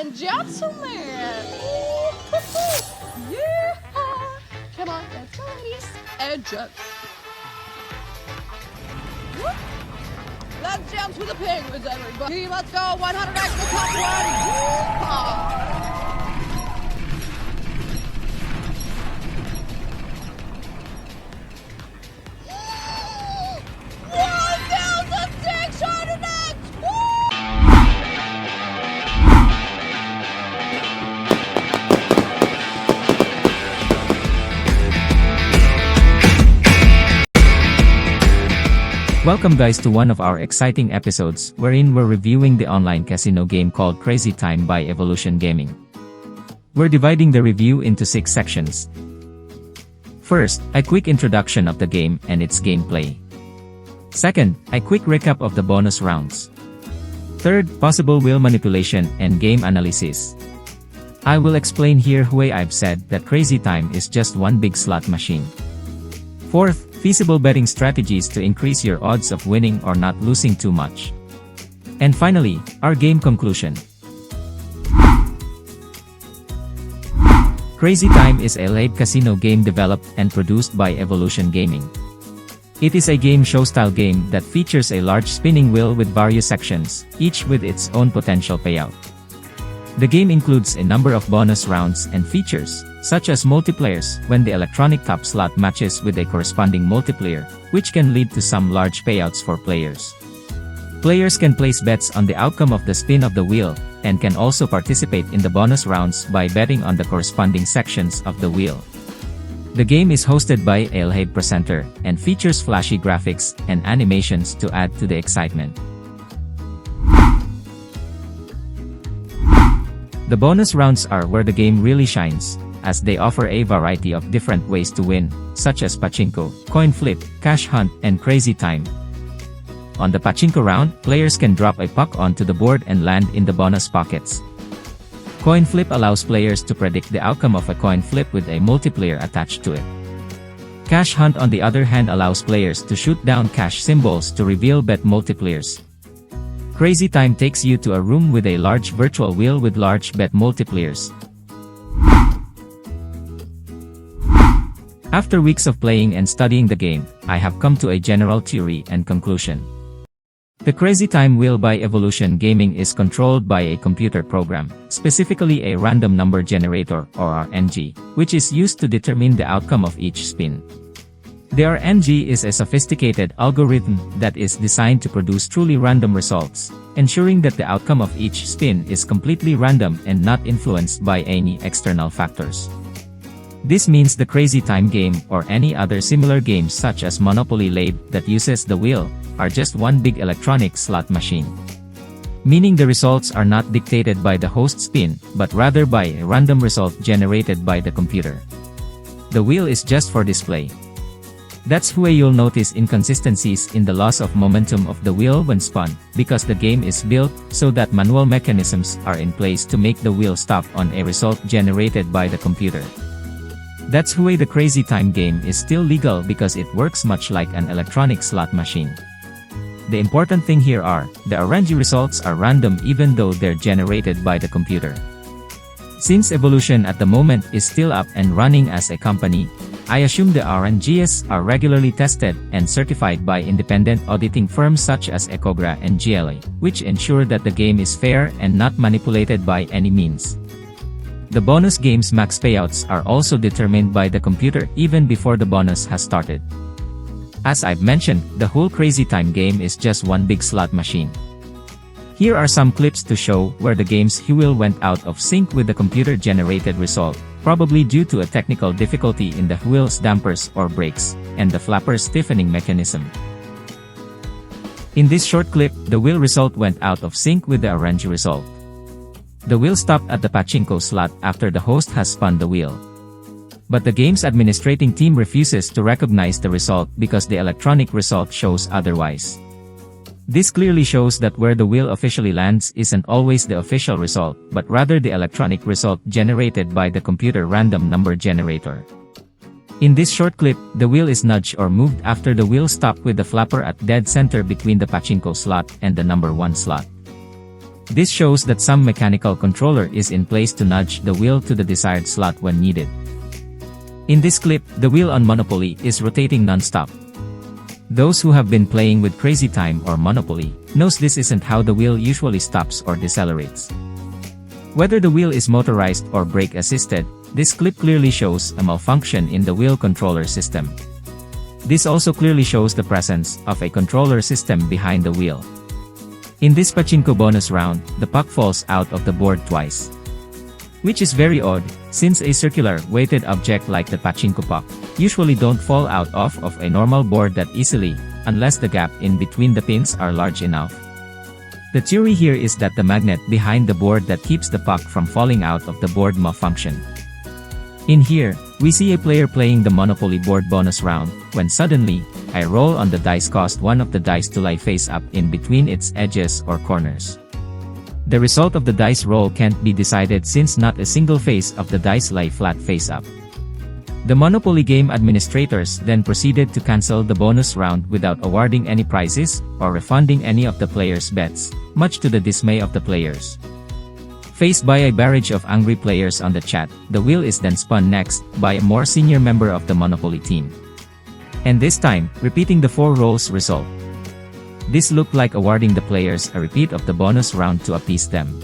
and gentlemen. Yeah. Come on, let's go, ladies and gents. Whoop. Let's jump to the penguins, everybody. Let's go, 100x the top one. Yeehaw. Welcome guys to one of our exciting episodes wherein we're reviewing the online casino game called Crazy Time by Evolution Gaming. We're dividing the review into 6 sections. First, a quick introduction of the game and its gameplay. Second, a quick recap of the bonus rounds. Third, possible wheel manipulation and game analysis. I will explain here why I've said that Crazy Time is just one big slot machine. Fourth, feasible betting strategies to increase your odds of winning or not losing too much. And finally, our game conclusion. Crazy Time is a live casino game developed and produced by Evolution Gaming. It is a game show style game that features a large spinning wheel with various sections, each with its own potential payout. The game includes a number of bonus rounds and features, such as multipliers when the electronic top slot matches with a corresponding multiplier, which can lead to some large payouts for players. Players can place bets on the outcome of the spin of the wheel, and can also participate in the bonus rounds by betting on the corresponding sections of the wheel. The game is hosted by a live presenter, and features flashy graphics and animations to add to the excitement. The bonus rounds are where the game really shines, as they offer a variety of different ways to win, such as pachinko, coin flip, cash hunt, and crazy time. On the pachinko round, players can drop a puck onto the board and land in the bonus pockets. Coin flip allows players to predict the outcome of a coin flip with a multiplier attached to it. Cash hunt on the other hand allows players to shoot down cash symbols to reveal bet multipliers. Crazy Time takes you to a room with a large virtual wheel with large bet multipliers. After weeks of playing and studying the game, I have come to a general theory and conclusion. The Crazy Time wheel by Evolution Gaming is controlled by a computer program, specifically a random number generator or RNG, which is used to determine the outcome of each spin. The RNG is a sophisticated algorithm that is designed to produce truly random results, ensuring that the outcome of each spin is completely random and not influenced by any external factors. This means the Crazy Time game or any other similar games such as Monopoly Lab that uses the wheel are just one big electronic slot machine. Meaning the results are not dictated by the host spin, but rather by a random result generated by the computer. The wheel is just for display. That's why you'll notice inconsistencies in the loss of momentum of the wheel when spun, because the game is built so that manual mechanisms are in place to make the wheel stop on a result generated by the computer. That's why the Crazy Time game is still legal, because it works much like an electronic slot machine. The important thing here are, the RNG results are random even though they're generated by the computer. Since Evolution at the moment is still up and running as a company, I assume the RNGs are regularly tested and certified by independent auditing firms such as Ecogra and GLA, which ensure that the game is fair and not manipulated by any means. The bonus game's max payouts are also determined by the computer even before the bonus has started. As I've mentioned, the whole Crazy Time game is just one big slot machine. Here are some clips to show where the game's wheel went out of sync with the computer-generated result, probably due to a technical difficulty in the wheel's dampers or brakes, and the flapper's stiffening mechanism. In this short clip, the wheel result went out of sync with the RNG result. The wheel stopped at the pachinko slot after the host has spun the wheel. But the game's administrating team refuses to recognize the result because the electronic result shows otherwise. This clearly shows that where the wheel officially lands isn't always the official result, but rather the electronic result generated by the computer random number generator. In this short clip, the wheel is nudged or moved after the wheel stopped with the flapper at dead center between the pachinko slot and the number 1 slot. This shows that some mechanical controller is in place to nudge the wheel to the desired slot when needed. In this clip, the wheel on Monopoly is rotating non-stop. Those who have been playing with Crazy Time or Monopoly knows this isn't how the wheel usually stops or decelerates. Whether the wheel is motorized or brake-assisted, this clip clearly shows a malfunction in the wheel controller system. This also clearly shows the presence of a controller system behind the wheel. In this pachinko bonus round, the puck falls out of the board twice. Which is very odd, since a circular, weighted object like the pachinko puck usually don't fall out of a normal board that easily, unless the gap in between the pins are large enough. The theory here is that the magnet behind the board that keeps the puck from falling out of the board malfunction. In here, we see a player playing the Monopoly board bonus round, when suddenly, a roll on the dice caused one of the dice to lie face up in between its edges or corners. The result of the dice roll can't be decided since not a single face of the dice lie flat face up. The Monopoly game administrators then proceeded to cancel the bonus round without awarding any prizes or refunding any of the players' bets, much to the dismay of the players. Faced by a barrage of angry players on the chat, the wheel is then spun next by a more senior member of the Monopoly team. And this time, repeating the 4 rolls result. This looked like awarding the players a repeat of the bonus round to appease them.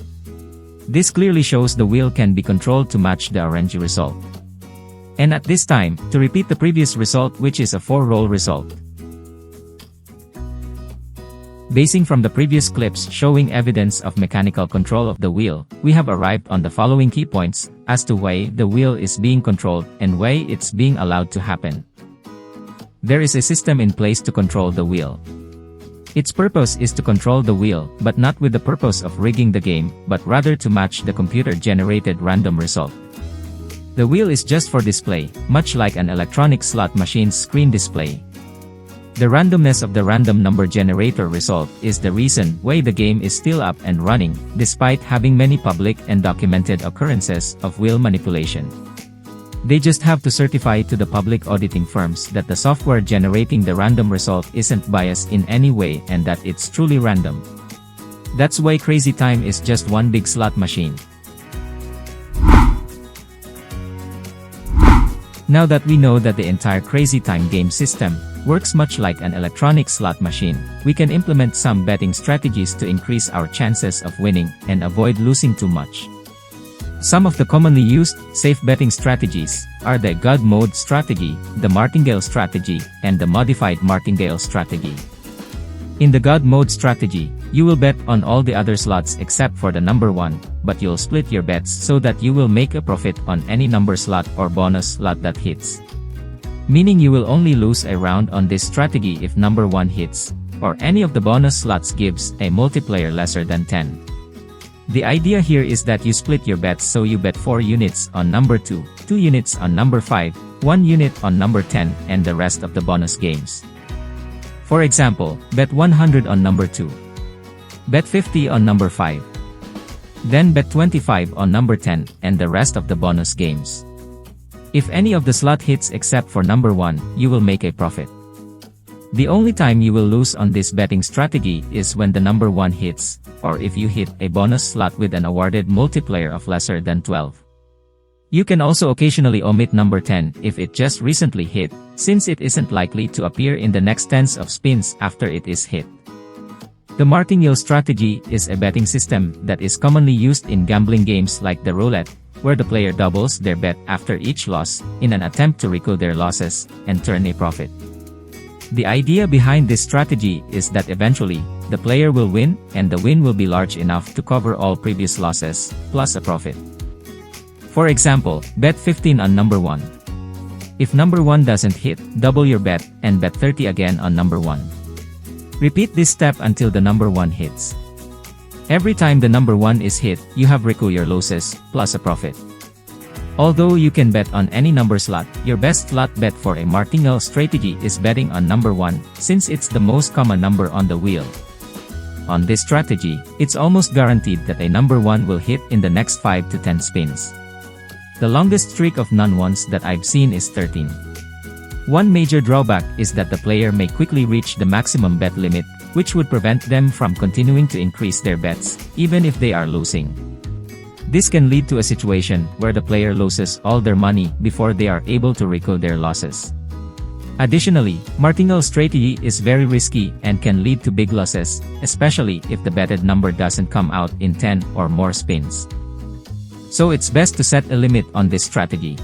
This clearly shows the wheel can be controlled to match the RNG result. And at this time, to repeat the previous result, which is a 4-roll result. Basing from the previous clips showing evidence of mechanical control of the wheel, we have arrived on the following key points as to why the wheel is being controlled and why it's being allowed to happen. There is a system in place to control the wheel. Its purpose is to control the wheel, but not with the purpose of rigging the game, but rather to match the computer-generated random result. The wheel is just for display, much like an electronic slot machine's screen display. The randomness of the random number generator result is the reason why the game is still up and running, despite having many public and documented occurrences of wheel manipulation. They just have to certify to the public auditing firms that the software generating the random result isn't biased in any way and that it's truly random. That's why Crazy Time is just one big slot machine. Now that we know that the entire Crazy Time game system works much like an electronic slot machine, we can implement some betting strategies to increase our chances of winning and avoid losing too much. Some of the commonly used, safe betting strategies are the God Mode strategy, the Martingale strategy, and the modified Martingale strategy. In the God Mode strategy, you will bet on all the other slots except for the number 1, but you'll split your bets so that you will make a profit on any number slot or bonus slot that hits. Meaning you will only lose a round on this strategy if number 1 hits, or any of the bonus slots gives a multiplier lesser than 10. The idea here is that you split your bets, so you bet 4 units on number 2, 2 units on number 5, 1 unit on number 10, and the rest of the bonus games. For example, bet 100 on number 2. Bet 50 on number 5. Then bet 25 on number 10, and the rest of the bonus games. If any of the slot hits except for number 1, you will make a profit. The only time you will lose on this betting strategy is when the number 1 hits, or if you hit a bonus slot with an awarded multiplier of lesser than 12. You can also occasionally omit number 10 if it just recently hit, since it isn't likely to appear in the next tens of spins after it is hit. The martingale strategy is a betting system that is commonly used in gambling games like the roulette, where the player doubles their bet after each loss, in an attempt to recoup their losses and turn a profit. The idea behind this strategy is that eventually, the player will win, and the win will be large enough to cover all previous losses, plus a profit. For example, bet 15 on number 1. If number 1 doesn't hit, double your bet, and bet 30 again on number 1. Repeat this step until the number 1 hits. Every time the number 1 is hit, you have recouped your losses, plus a profit. Although you can bet on any number slot, your best slot bet for a martingale strategy is betting on number 1, since it's the most common number on the wheel. On this strategy, it's almost guaranteed that a number 1 will hit in the next 5 to 10 spins. The longest streak of non-ones that I've seen is 13. One major drawback is that the player may quickly reach the maximum bet limit, which would prevent them from continuing to increase their bets, even if they are losing. This can lead to a situation where the player loses all their money before they are able to recoup their losses. Additionally, martingale strategy is very risky and can lead to big losses, especially if the betted number doesn't come out in 10 or more spins. So it's best to set a limit on this strategy.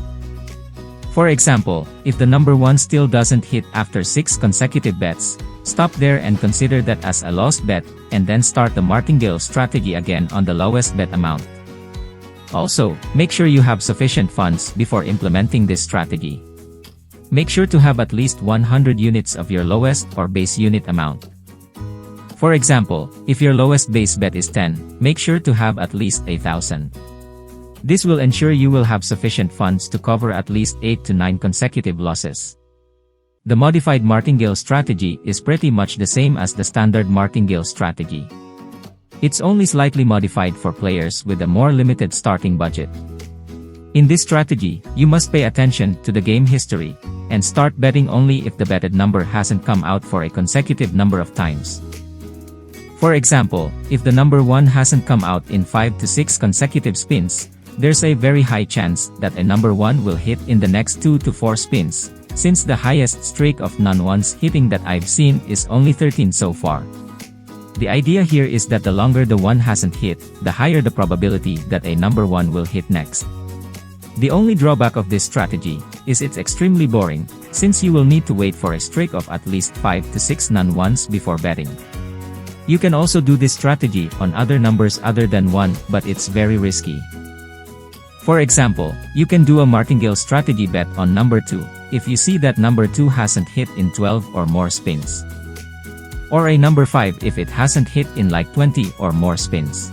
For example, if the number 1 still doesn't hit after 6 consecutive bets, stop there and consider that as a lost bet, and then start the martingale strategy again on the lowest bet amount. Also, make sure you have sufficient funds before implementing this strategy. Make sure to have at least 100 units of your lowest or base unit amount. For example, if your lowest base bet is 10, make sure to have at least 1,000. This will ensure you will have sufficient funds to cover at least 8 to 9 consecutive losses. The modified martingale strategy is pretty much the same as the standard martingale strategy. It's only slightly modified for players with a more limited starting budget. In this strategy, you must pay attention to the game history, and start betting only if the betted number hasn't come out for a consecutive number of times. For example, if the number 1 hasn't come out in 5 to 6 consecutive spins, there's a very high chance that a number 1 will hit in the next 2 to 4 spins, since the highest streak of non-ones hitting that I've seen is only 13 so far. The idea here is that the longer the 1 hasn't hit, the higher the probability that a number 1 will hit next. The only drawback of this strategy is it's extremely boring, since you will need to wait for a streak of at least 5 to 6 non-ones before betting. You can also do this strategy on other numbers other than 1, but it's very risky. For example, you can do a martingale strategy bet on number 2, if you see that number 2 hasn't hit in 12 or more spins. Or a number 5 if it hasn't hit in like 20 or more spins.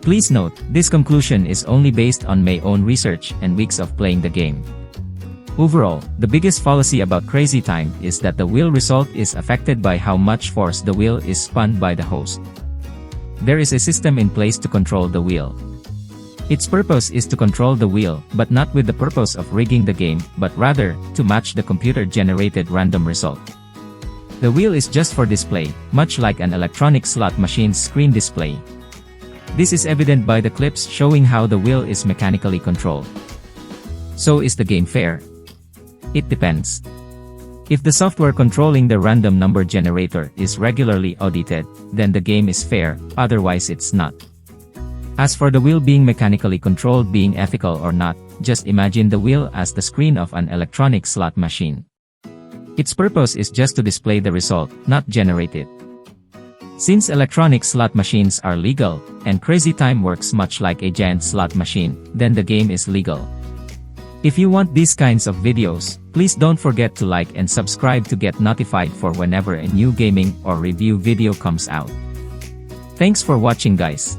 Please note, this conclusion is only based on my own research and weeks of playing the game. Overall, the biggest fallacy about Crazy Time is that the wheel result is affected by how much force the wheel is spun by the host. There is a system in place to control the wheel. Its purpose is to control the wheel, but not with the purpose of rigging the game, but rather, to match the computer-generated random result. The wheel is just for display, much like an electronic slot machine's screen display. This is evident by the clips showing how the wheel is mechanically controlled. So is the game fair? It depends. If the software controlling the random number generator is regularly audited, then the game is fair, otherwise it's not. As for the wheel being mechanically controlled being ethical or not, just imagine the wheel as the screen of an electronic slot machine. Its purpose is just to display the result, not generate it. Since electronic slot machines are legal, and Crazy Time works much like a giant slot machine, then the game is legal. If you want these kinds of videos, please don't forget to like and subscribe to get notified for whenever a new gaming or review video comes out. Thanks for watching guys.